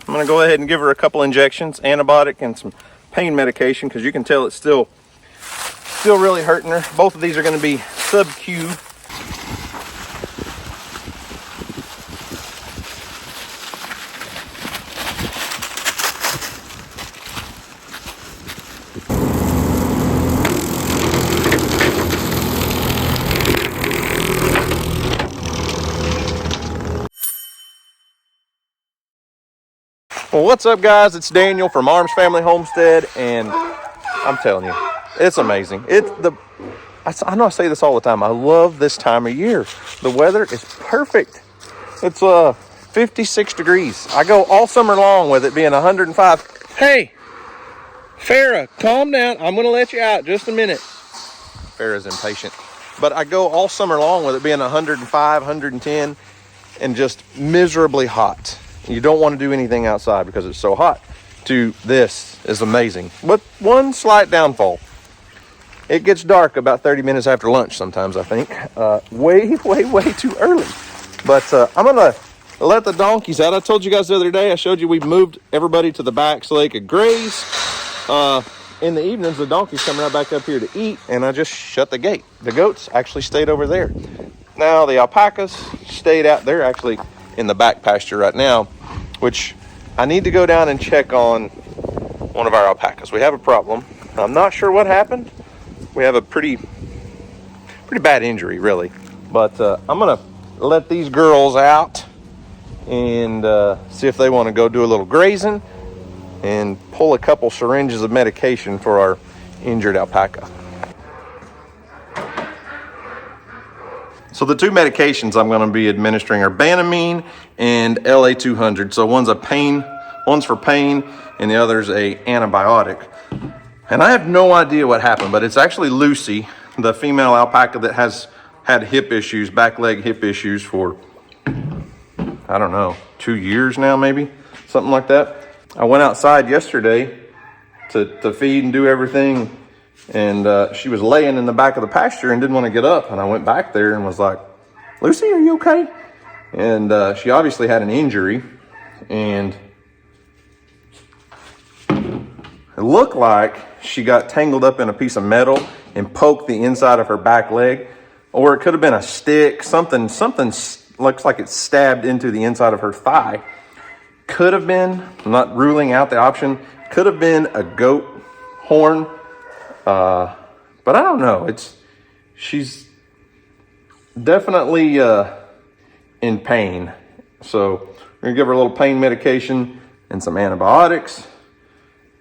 I'm gonna go ahead and give her a couple injections, antibiotic and some pain medication, because you can tell it's still really hurting her. Both of these are gonna be sub-Q. Well, what's up, guys? It's Daniel from Arms Family Homestead, and I'm telling you, it's amazing. I know I say this all the time. I love this time of year. The weather is perfect. It's 56 degrees. I go all summer long with it being 105. Hey, Farrah, calm down. I'm going to let you out just a minute. Farrah's impatient. But I go all summer long with it being 105, 110, and just miserably hot. You don't want to do anything outside because it's so hot. This is amazing. But one slight downfall. It gets dark about 30 minutes after lunch sometimes, I think. Way too early. But I'm going to let the donkeys out. I told you guys the other day, I showed you we moved everybody to the back so they could graze. In the evenings, the donkeys come right back up here to eat, and I just shut the gate. The goats actually stayed over there. Now the alpacas stayed out. They're actually in the back pasture right now, which I need to go down and check on one of our alpacas. We have a problem. I'm not sure what happened. We have a pretty bad injury, really. But I'm gonna let these girls out and see if they want to go do a little grazing and pull a couple syringes of medication for our injured alpaca. So the two medications I'm going to be administering are Banamine and LA200. So one's for pain, and the other's a antibiotic. And I have no idea what happened, but it's actually Lucy, the female alpaca that has had hip issues, back leg hip issues for, I don't know, 2 years now, maybe, something like that. I went outside yesterday to feed and do everything, and she was laying in the back of the pasture and didn't want to get up. And I went back there and was like, Lucy, are you okay? And she obviously had an injury, and it looked like she got tangled up in a piece of metal and poked the inside of her back leg, or it could have been a stick, something looks like it stabbed into the inside of her thigh. Could have been, I'm not ruling out the option, could have been a goat horn. But I don't know. She's definitely in pain. So we're gonna give her a little pain medication and some antibiotics.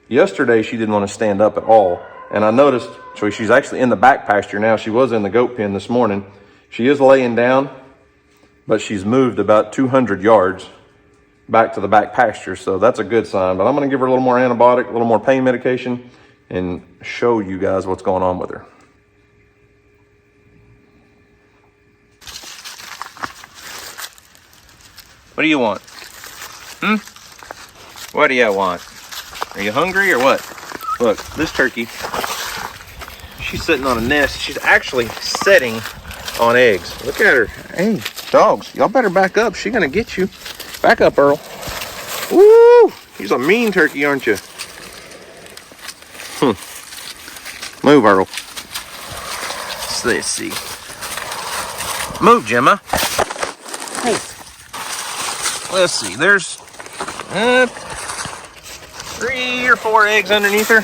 Yesterday she didn't want to stand up at all, and I noticed, so she's actually in the back pasture now. She was in the goat pen this morning. She is laying down, but she's moved about 200 yards back to the back pasture, so that's a good sign. But I'm going to give her a little more antibiotic, a little more pain medication, and show you guys what's going on with her. What do you want? What do you want? Are you hungry or what? Look, this turkey, she's sitting on a nest. She's actually setting on eggs. Look at her. Hey, dogs, y'all better back up. She's gonna get you. Back up, Earl. Woo! He's a mean turkey, aren't you? Move, Earl. Let's see. Move, Gemma. Hey. Let's see. There's 3 or 4 eggs underneath her.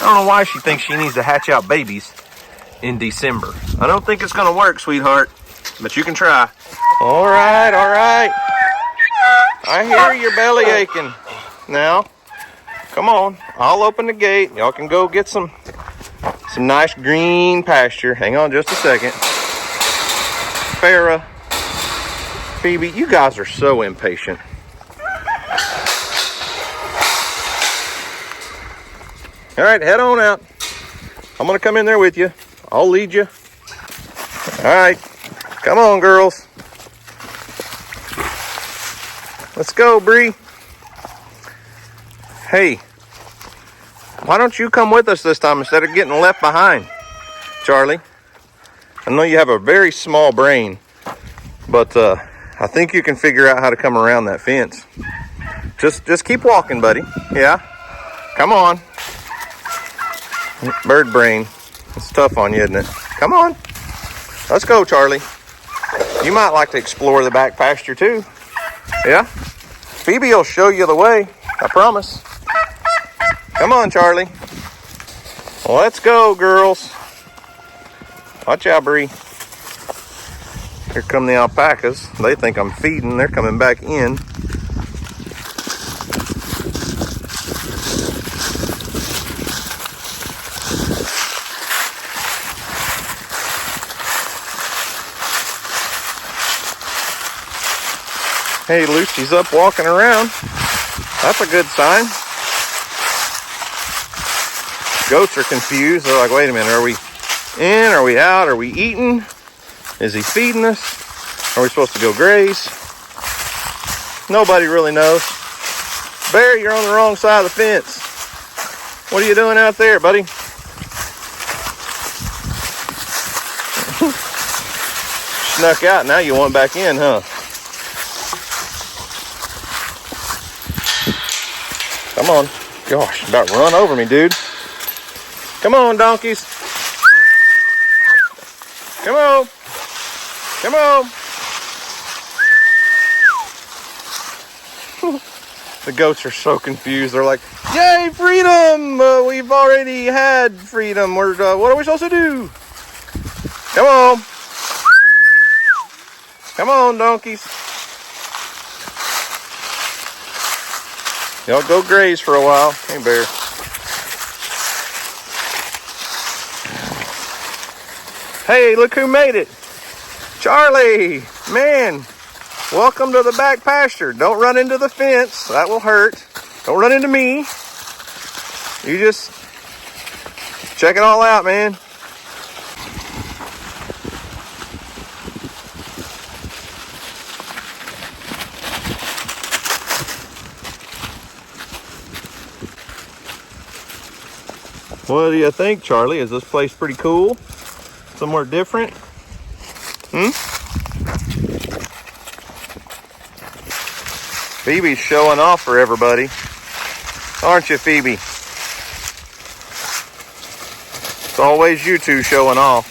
I don't know why she thinks she needs to hatch out babies in December. I don't think it's gonna work, sweetheart, but you can try. All right, all right. I hear your belly aching. Now, come on. I'll open the gate. Y'all can go get some nice green pasture. Hang on just a second. Farrah, Phoebe, you guys are so impatient. All right, head on out. I'm gonna come in there with you. I'll lead you. All right, come on, girls. Let's go, Bree. Hey, why don't you come with us this time instead of getting left behind, Charlie? I know you have a very small brain, but I think you can figure out how to come around that fence. Just keep walking, buddy. Yeah. Come on. Bird brain. It's tough on you, isn't it? Come on. Let's go, Charlie. You might like to explore the back pasture too. Yeah? Phoebe will show you the way. I promise. Come on, Charlie. Let's go, girls. Watch out, Bree. Here come the alpacas. They think I'm feeding. They're coming back in. Hey, Lucy's up walking around. That's a good sign. Goats are confused. They're like, wait a minute, are we in? Are we out? Are we eating? Is he feeding us? Are we supposed to go graze? Nobody really knows. Bear, you're on the wrong side of the fence. What are you doing out there, buddy? Snuck out, now you want back in, huh? Come on. Gosh, about to run over me, dude. Come on, donkeys. Come on. Come on. The goats are so confused. They're like, yay, freedom! We've already had freedom. What are we supposed to do? Come on. Come on, donkeys. Y'all go graze for a while. Hey, Bear. Hey, look who made it. Charlie, man, welcome to the back pasture. Don't run into the fence. That will hurt. Don't run into me. You just check it all out, man. What do you think, Charlie? Is this place pretty cool? Somewhere different? Phoebe's showing off for everybody. Aren't you, Phoebe? It's always you two showing off.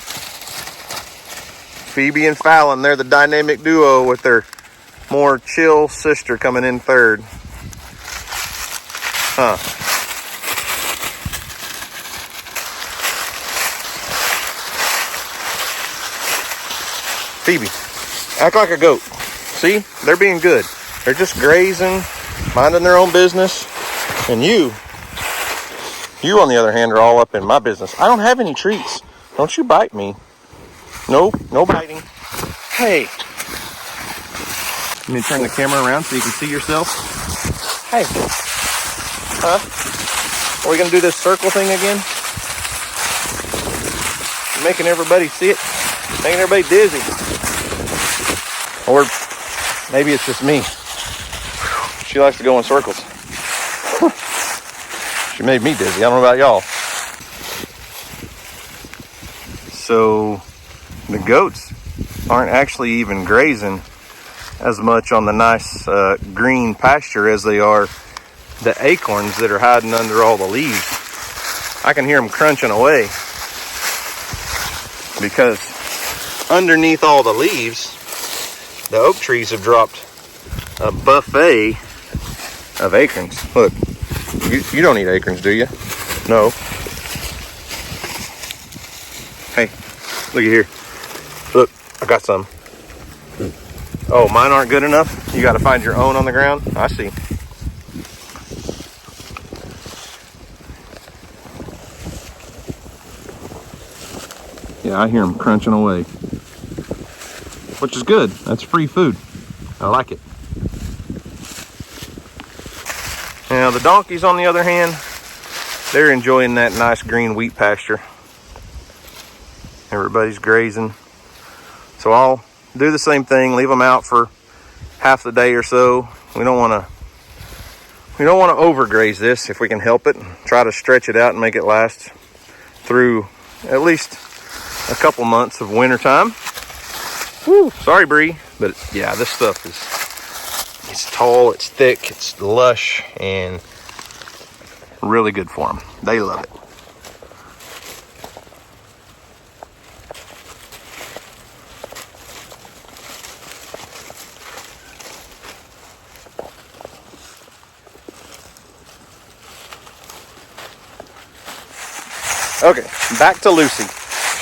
Phoebe and Fallon, they're the dynamic duo with their more chill sister coming in third. Huh. Phoebe, act like a goat. See, they're being good. They're just grazing, minding their own business. And you on the other hand, are all up in my business. I don't have any treats. Don't you bite me. Nope, no biting. Hey. Let me turn the camera around so you can see yourself. Hey. Huh? Are we gonna do this circle thing again? Making everybody see it. Making everybody dizzy. Or maybe it's just me. She likes to go in circles. She made me dizzy. I don't know about y'all. So the goats aren't actually even grazing as much on the nice green pasture as they are the acorns that are hiding under all the leaves. I can hear them crunching away because underneath all the leaves, the oak trees have dropped a buffet of acorns. Look, you don't eat acorns, do you? No. Hey, look at here. Look, I got some. Oh, mine aren't good enough? You got to find your own on the ground? I see. Yeah, I hear them crunching away. Which is good. That's free food. I like it. Now the donkeys, on the other hand, they're enjoying that nice green wheat pasture. Everybody's grazing. So I'll do the same thing, leave them out for half the day or so. We don't want to overgraze this if we can help it. Try to stretch it out and make it last through at least a couple months of winter time. Woo, sorry, Bree, but yeah, this stuff is It's tall, it's thick, it's lush, and really good for them. They love it. Okay, back to Lucy.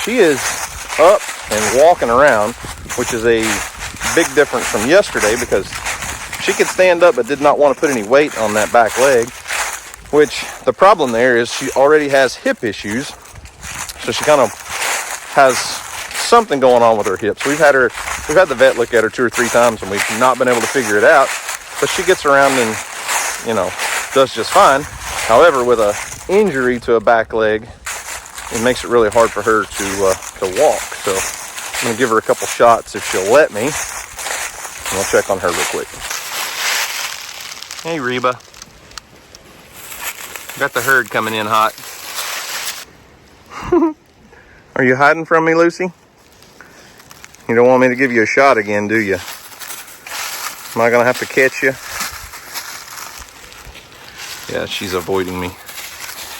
She is up and walking around, which is a big difference from yesterday because she could stand up but did not want to put any weight on that back leg, which the problem there is she already has hip issues. So she kind of has something going on with her hips. We've had the vet look at her 2 or 3 times and we've not been able to figure it out, but she gets around and, you know, does just fine. However, with a injury to a back leg, it makes it really hard for her to walk. So I'm going to give her a couple shots if she'll let me. And I'll check on her real quick. Hey, Reba. Got the herd coming in hot. Are you hiding from me, Lucy? You don't want me to give you a shot again, do you? Am I going to have to catch you? Yeah, she's avoiding me.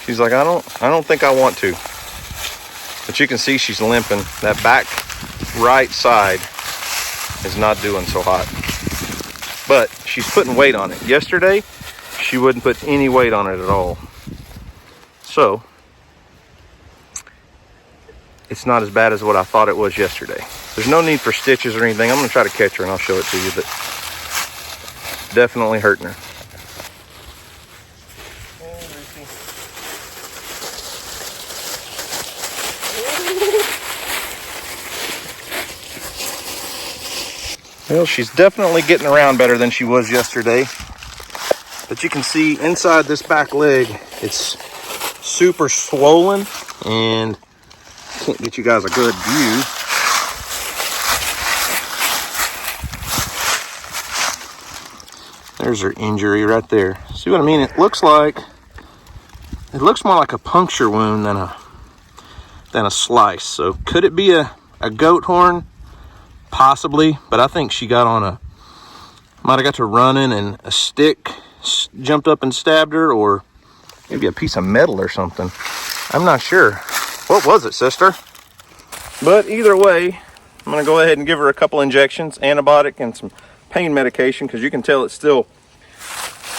She's like, I don't think I want to. But you can see she's limping. That back right side is not doing so hot. But she's putting weight on it. Yesterday, she wouldn't put any weight on it at all. So, it's not as bad as what I thought it was yesterday. There's no need for stitches or anything. I'm going to try to catch her and I'll show it to you, but definitely hurting her. Well, she's definitely getting around better than she was yesterday. But you can see inside this back leg, it's super swollen, and I can't get you guys a good view. There's her injury right there. See what I mean? It looks more like a puncture wound than a slice. So could it be a goat horn? Possibly, but I think she might have got to running and a stick jumped up and stabbed her, or maybe a piece of metal or something. I'm not sure. What was it, sister? But either way, I'm going to go ahead and give her a couple injections, antibiotic and some pain medication, because you can tell it's still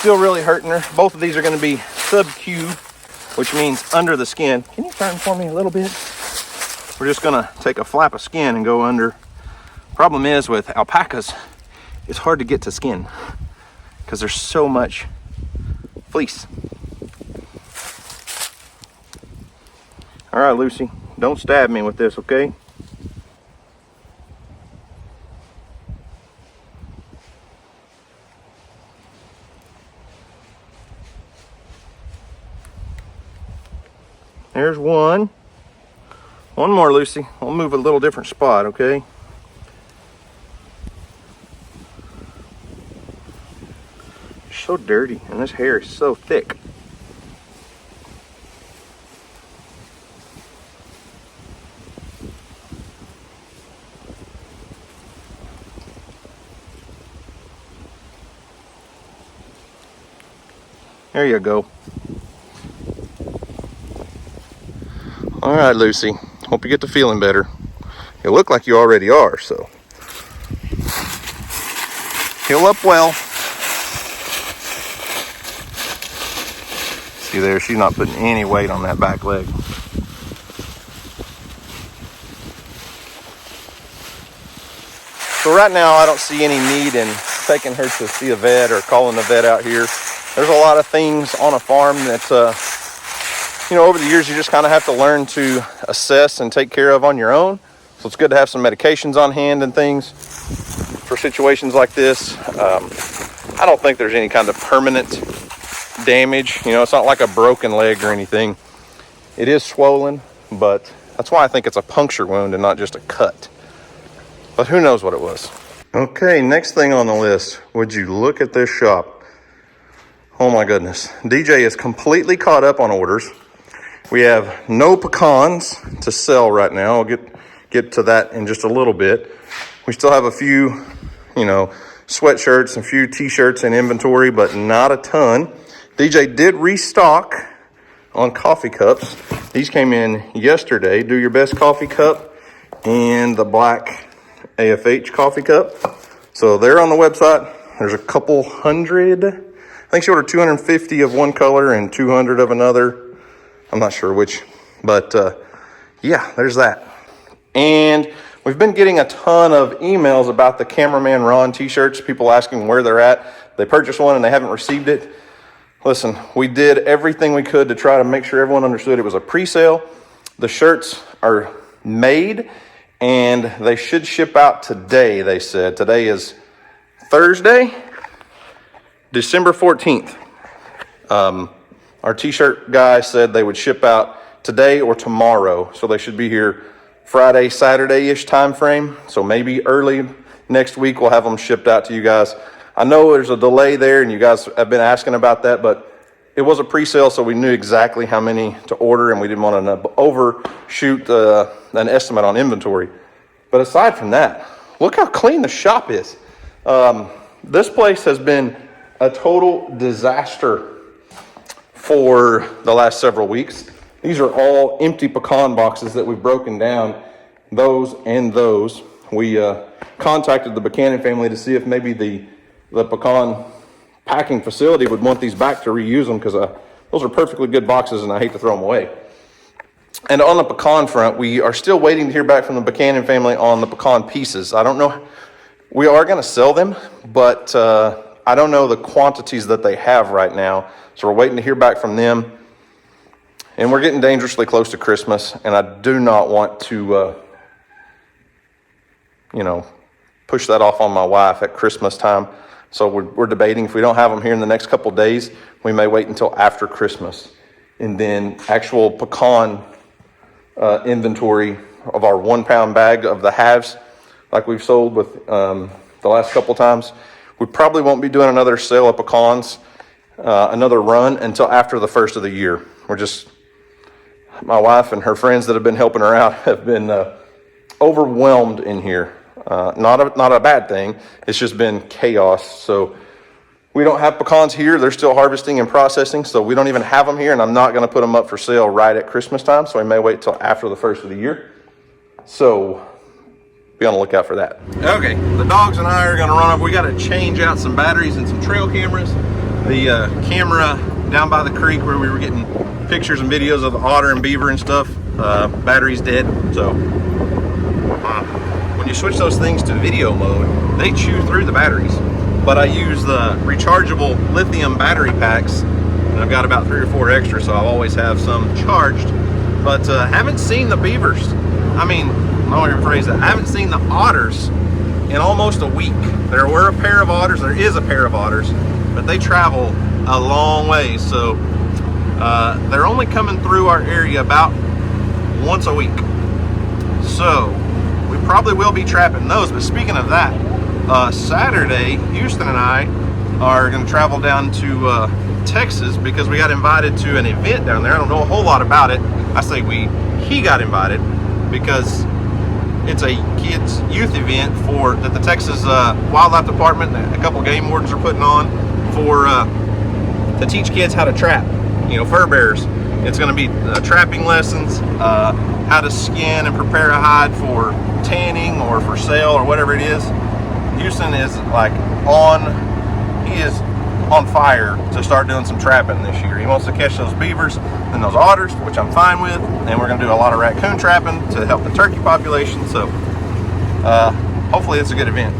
really hurting her. Both of these are going to be sub-Q, which means under the skin. Can you turn for me a little bit? We're just going to take a flap of skin and go under. Problem is with alpacas, it's hard to get to skin because there's so much fleece. All right, Lucy, don't stab me with this, okay? There's one. One more, Lucy. I'll move a little different spot, okay? So dirty, and this hair is so thick. There you go. All right, Lucy. Hope you get to feeling better. You look like you already are, so heal up well. See there, she's not putting any weight on that back leg. So right now I don't see any need in taking her to see a vet or calling the vet out here. There's a lot of things on a farm that, over the years you just kind of have to learn to assess and take care of on your own. So it's good to have some medications on hand and things for situations like this. I don't think there's any kind of permanent damage. It's not like a broken leg or anything. It is swollen, but that's why I think it's a puncture wound and not just a cut. But who knows what it was. Okay, next thing on the list. Would you look at this shop? Oh my goodness. DJ is completely caught up on orders. We have no pecans to sell right now. I'll get to that in just a little bit. We still have a few, sweatshirts and a few t-shirts in inventory, but not a ton. DJ did restock on coffee cups. These came in yesterday. Do Your Best coffee cup and the black AFH coffee cup. So they're on the website. There's a couple hundred. I think she ordered 250 of one color and 200 of another. I'm not sure which, but yeah, there's that. And we've been getting a ton of emails about the Cameraman Ron t-shirts, people asking where they're at. They purchased one and they haven't received it. Listen, we did everything we could to try to make sure everyone understood it was a pre-sale. The shirts are made and they should ship out today, they said. Today is Thursday, December 14th. Our t-shirt guy said they would ship out today or tomorrow. So they should be here Friday, Saturday-ish time frame. So maybe early next week we'll have them shipped out to you guys. I know there's a delay there and you guys have been asking about that, but it was a pre-sale, so we knew exactly how many to order and we didn't want to overshoot an estimate on inventory. But aside from that, look how clean the shop is. This place has been a total disaster for the last several weeks. These are all empty pecan boxes that we've broken down, those and those. We contacted the Buchanan family to see if maybe the pecan packing facility would want these back to reuse them, because those are perfectly good boxes and I hate to throw them away. And on the pecan front, we are still waiting to hear back from the Buchanan family on the pecan pieces. I don't know. We are going to sell them, but I don't know the quantities that they have right now. So we're waiting to hear back from them. And we're getting dangerously close to Christmas, and I do not want to, push that off on my wife at Christmas time. So we're debating if we don't have them here in the next couple days, we may wait until after Christmas. And then actual pecan inventory of our 1 pound bag of the halves, like we've sold with the last couple times. We probably won't be doing another sale of pecans, another run, until after the first of the year. My wife and her friends that have been helping her out have been overwhelmed in here. Not a bad thing. It's just been chaos. So we don't have pecans here. They're still harvesting and processing, so we don't even have them here, and I'm not going to put them up for sale right at Christmas time, so I may wait till after the first of the year. So be on the lookout for that. Okay, the dogs and I are going to run up. We got to change out some batteries and some trail cameras. The camera down by the creek where we were getting pictures and videos of the otter and beaver and stuff, battery's dead. So when you switch those things to video mode, they chew through the batteries. But I use the rechargeable lithium battery packs, and I've got about 3 or 4 extra, so I'll always have some charged. But haven't seen the beavers. I don't even phrase that. I haven't seen the otters in almost a week. There were a pair of otters. There is a pair of otters, but they travel a long way. So they're only coming through our area about once a week. So we probably will be trapping those. But speaking of that, Saturday, Houston and I are going to travel down to Texas because we got invited to an event down there. I don't know a whole lot about it. I say he got invited because it's a kids youth event that the Texas Wildlife Department and a couple game wardens are putting on to teach kids how to trap, fur bearers. It's going to be trapping lessons, how to skin and prepare a hide for tanning or for sale or whatever it is. Houston is he is on fire to start doing some trapping this year. He wants to catch those beavers and those otters, which I'm fine with, and we're going to do a lot of raccoon trapping to help the turkey population. So hopefully it's a good event.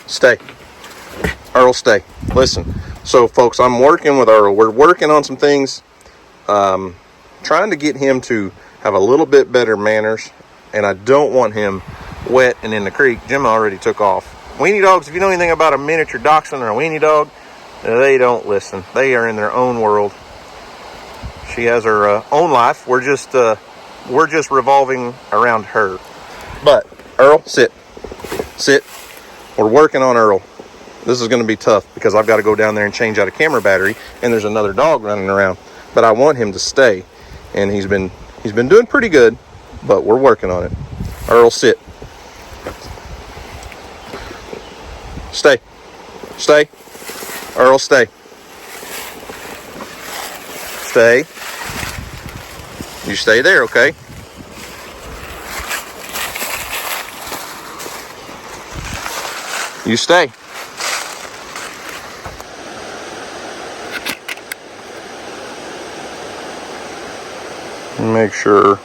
Stay. Earl, stay. Listen. So, folks, I'm working with Earl. We're working on some things, trying to get him to have a little bit better manners, and I don't want him wet and in the creek. Jim already took off. Weenie dogs, if you know anything about a miniature dachshund or a weenie dog, they don't listen. They are in their own world. She has her own life. We're just revolving around her. But, Earl, sit. Sit. We're working on Earl. This is going to be tough because I've got to go down there and change out a camera battery, and there's another dog running around. But I want him to stay, and he's been doing pretty good, but we're working on it. Earl, sit. Stay. Stay. Earl, stay. Stay. You stay there, okay? You stay. Make sure.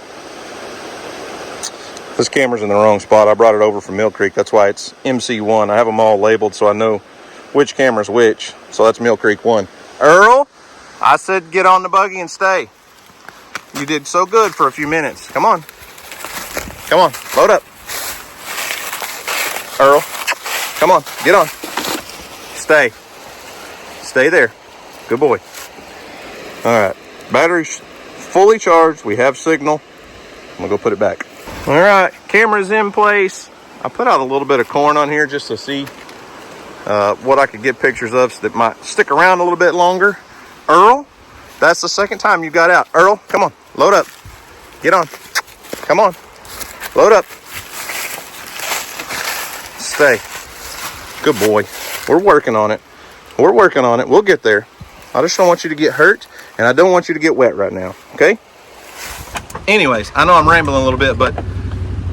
This camera's in the wrong spot. I brought it over from Mill Creek. That's why it's MC1. I have them all labeled so I know which camera's which. So that's Mill Creek 1. Earl, I said get on the buggy and stay. You did so good for a few minutes. Come on. Come on. Load up. Earl, come on. Get on. Stay. Stay there. Good boy. All right. Battery's fully charged. We have signal. I'm going to go put it back. All right. Camera's in place. I put out a little bit of corn on here just to see what I could get pictures of that might stick around a little bit longer. Earl, that's the second time you got out. Earl, come on. Load up. Get on. Come on. Load up. Stay. Good boy. We're working on it. We're working on it. We'll get there. I just don't want you to get hurt, and I don't want you to get wet right now, okay? Anyways, I know I'm rambling a little bit, but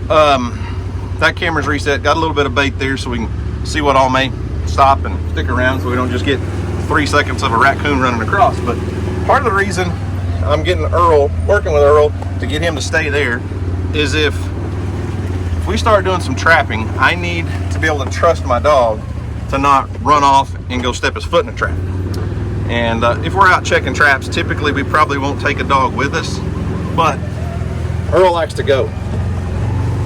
that camera's reset. Got a little bit of bait there so we can see what all may stop and stick around so we don't just get 3 seconds of a raccoon running across. But part of the reason I'm getting Earl, working with Earl to get him to stay there is if we start doing some trapping, I need to be able to trust my dog to not run off and go step his foot in a trap. And if we're out checking traps, typically we probably won't take a dog with us, but Earl likes to go.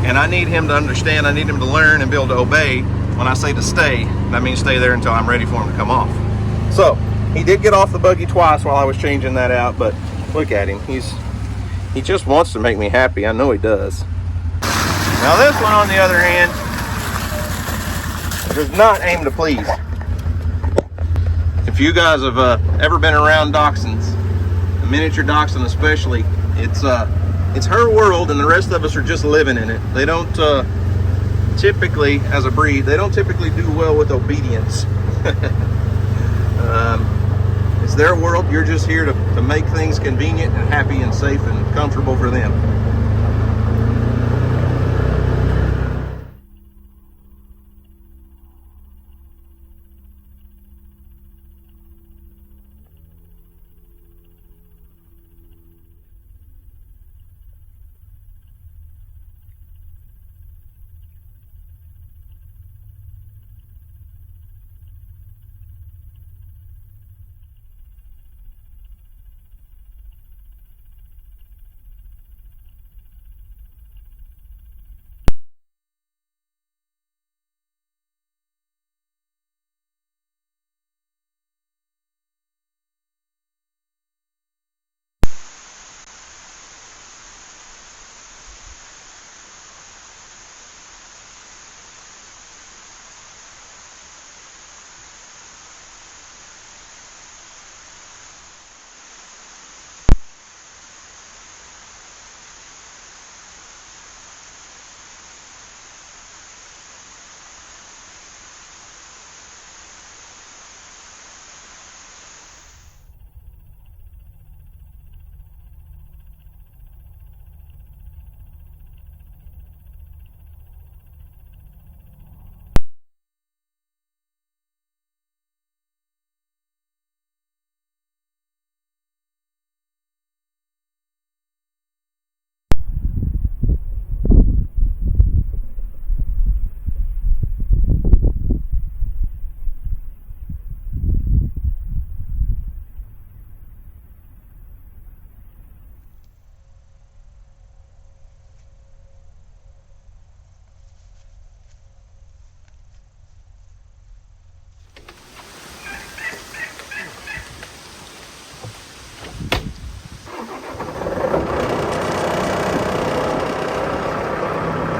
And I need him to understand, I need him to learn and be able to obey. When I say to stay, that means stay there until I'm ready for him to come off. So, he did get off the buggy twice while I was changing that out, but look at him. He just wants to make me happy. I know he does. Now this one, on the other hand, does not aim to please. If you guys have ever been around dachshunds, a miniature dachshund especially, it's her world and the rest of us are just living in it. They don't typically, as a breed, they don't typically do well with obedience. It's their world. You're just here to make things convenient and happy and safe and comfortable for them.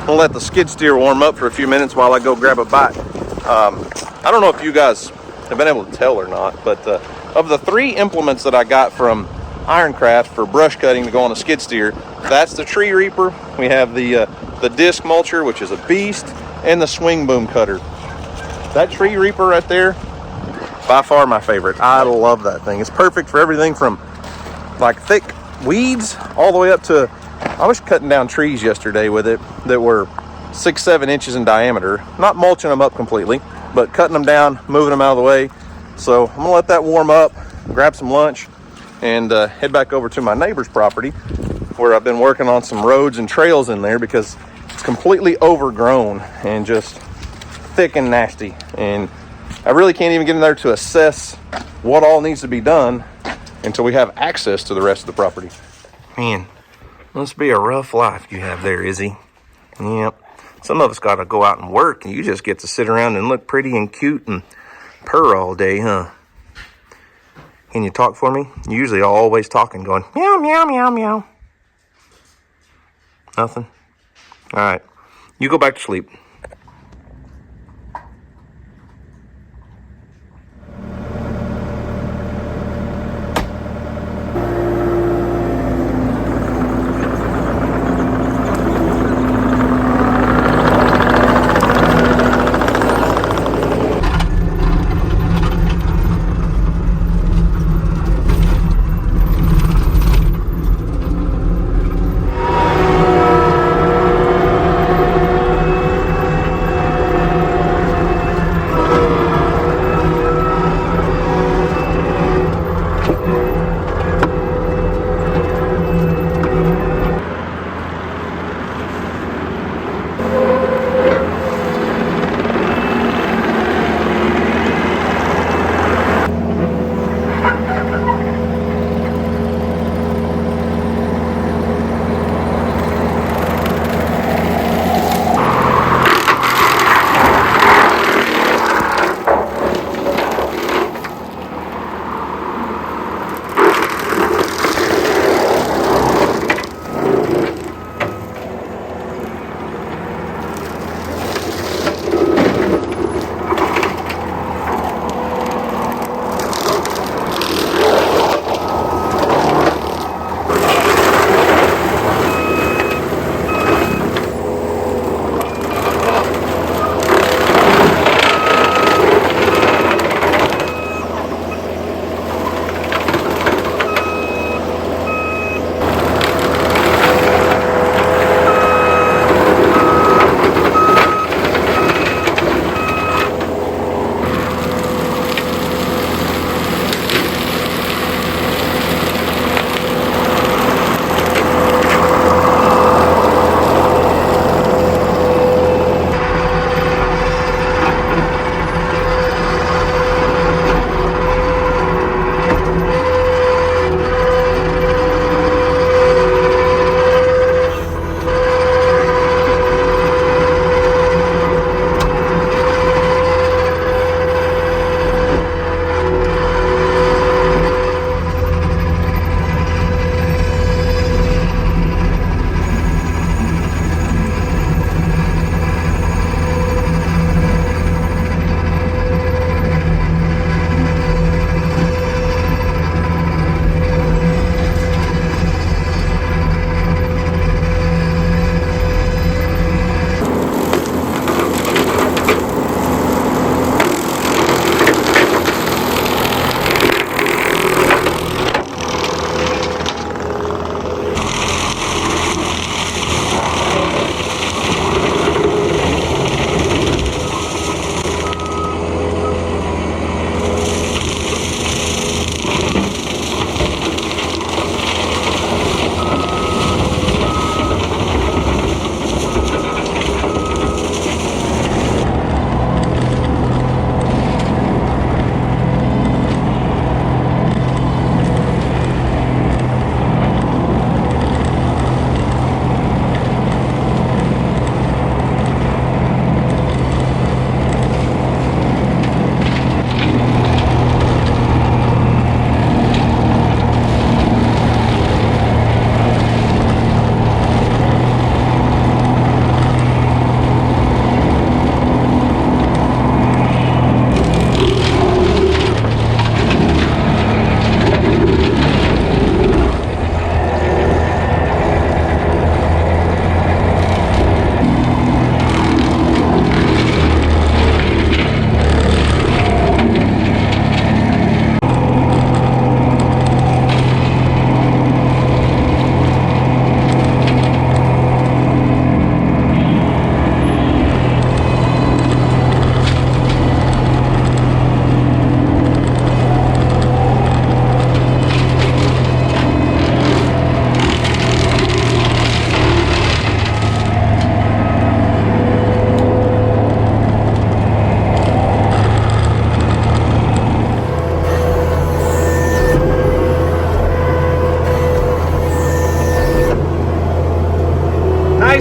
I'll let the skid steer warm up for a few minutes while I go grab a bite. I don't know if you guys have been able to tell or not, but of the 3 implements that I got from Ironcraft for brush cutting to go on a skid steer, that's the tree reaper. We have the disc mulcher, which is a beast, and the swing boom cutter. That tree reaper right there, by far my favorite. I love that thing. It's perfect for everything from like thick weeds all the way up to, I was cutting down trees yesterday with it that were 6-7 inches in diameter, not mulching them up completely, but cutting them down, moving them out of the way. So I'm gonna let that warm up, grab some lunch, and head back over to my neighbor's property where I've been working on some roads and trails in there because it's completely overgrown and just thick and nasty. And I really can't even get in there to assess what all needs to be done until we have access to the rest of the property. Man, must be a rough life you have there, Izzy. Yep. Some of us got to go out and work, and you just get to sit around and look pretty and cute and purr all day, huh? Can you talk for me? You're usually always talking, going meow, meow, meow, meow. Nothing? All right. You go back to sleep.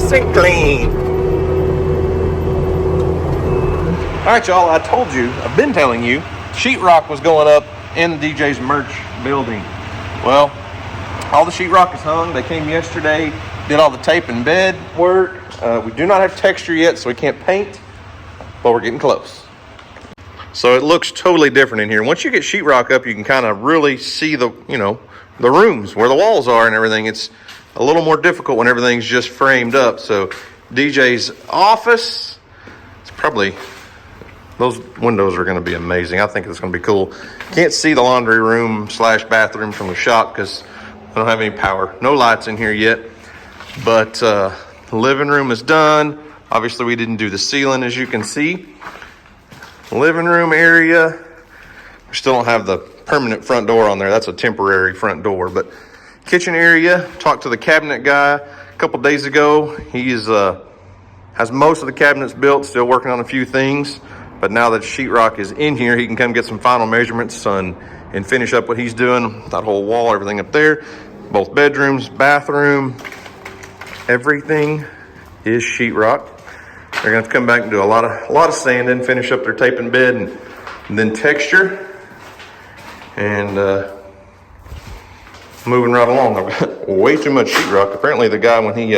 nice and clean. All right, y'all, I told you, I've been telling you, sheetrock was going up in DJ's merch building. Well, all the sheetrock is hung. They came yesterday, did all the tape and bed work. We do not have texture yet, so we can't paint, but we're getting close. So it looks totally different in here. Once you get sheetrock up, you can kind of really see the, the rooms where the walls are and everything. It's a little more difficult when everything's just framed up. So DJ's office, it's probably, those windows are going to be amazing. I think it's going to be cool. Can't see the laundry room / bathroom from the shop because I don't have any power. No lights in here yet. But the living room is done. Obviously, we didn't do the ceiling, as you can see. Living room area. We still don't have the permanent front door on there. That's a temporary front door. But kitchen area, talked to the cabinet guy a couple days ago. He's has most of the cabinets built, still working on a few things. But now that sheetrock is in here, he can come get some final measurements and finish up what he's doing. That whole wall, everything up there. Both bedrooms, bathroom, everything is sheetrock. They're going to have to come back and do a lot of sanding, finish up their tape and bed, and then texture. And moving right along. Way too much sheetrock. Apparently the guy, when he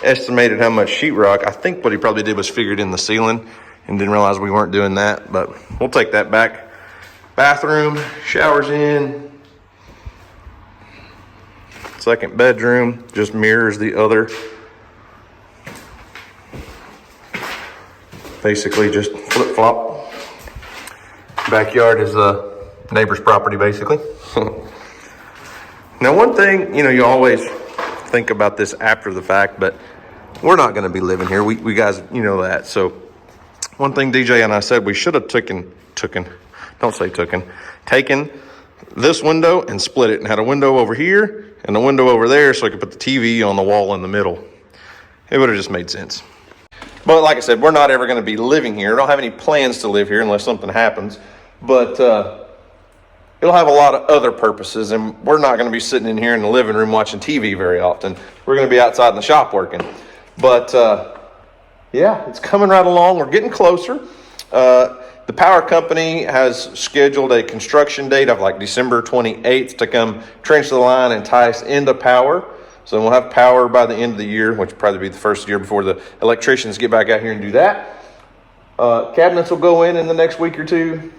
estimated how much sheetrock, I think what he probably did was figured in the ceiling and didn't realize we weren't doing that, but we'll take that back. Bathroom, showers in. Second bedroom, just mirrors the other. Basically just flip-flop. Backyard is a neighbor's property, basically. Now, one thing, you always think about this after the fact, but we're not going to be living here. We guys, that. So one thing DJ and I said, we should have taken this window and split it and had a window over here and a window over there so I could put the TV on the wall in the middle. It would have just made sense. But like I said, we're not ever going to be living here. I don't have any plans to live here unless something happens. But it'll have a lot of other purposes, and we're not going to be sitting in here in the living room watching TV very often. We're going to be outside in the shop working. But yeah, it's coming right along. We're getting closer. The power company has scheduled a construction date of like December 28th to come trench the line and tie us into power. So we'll have power by the end of the year, which will probably be the first year before the electricians get back out here and do that. Cabinets will go in the next week or two.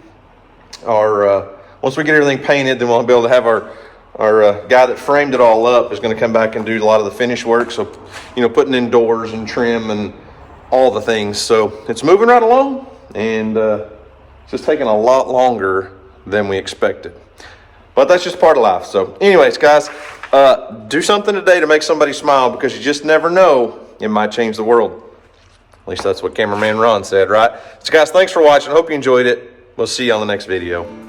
Once we get everything painted, then we'll be able to have our guy that framed it all up is going to come back and do a lot of the finish work. So, putting in doors and trim and all the things. So it's moving right along, and it's just taking a lot longer than we expected. But that's just part of life. So anyways, guys, do something today to make somebody smile, because you just never know. It might change the world. At least that's what cameraman Ron said, right? So guys, thanks for watching. Hope you enjoyed it. We'll see you on the next video.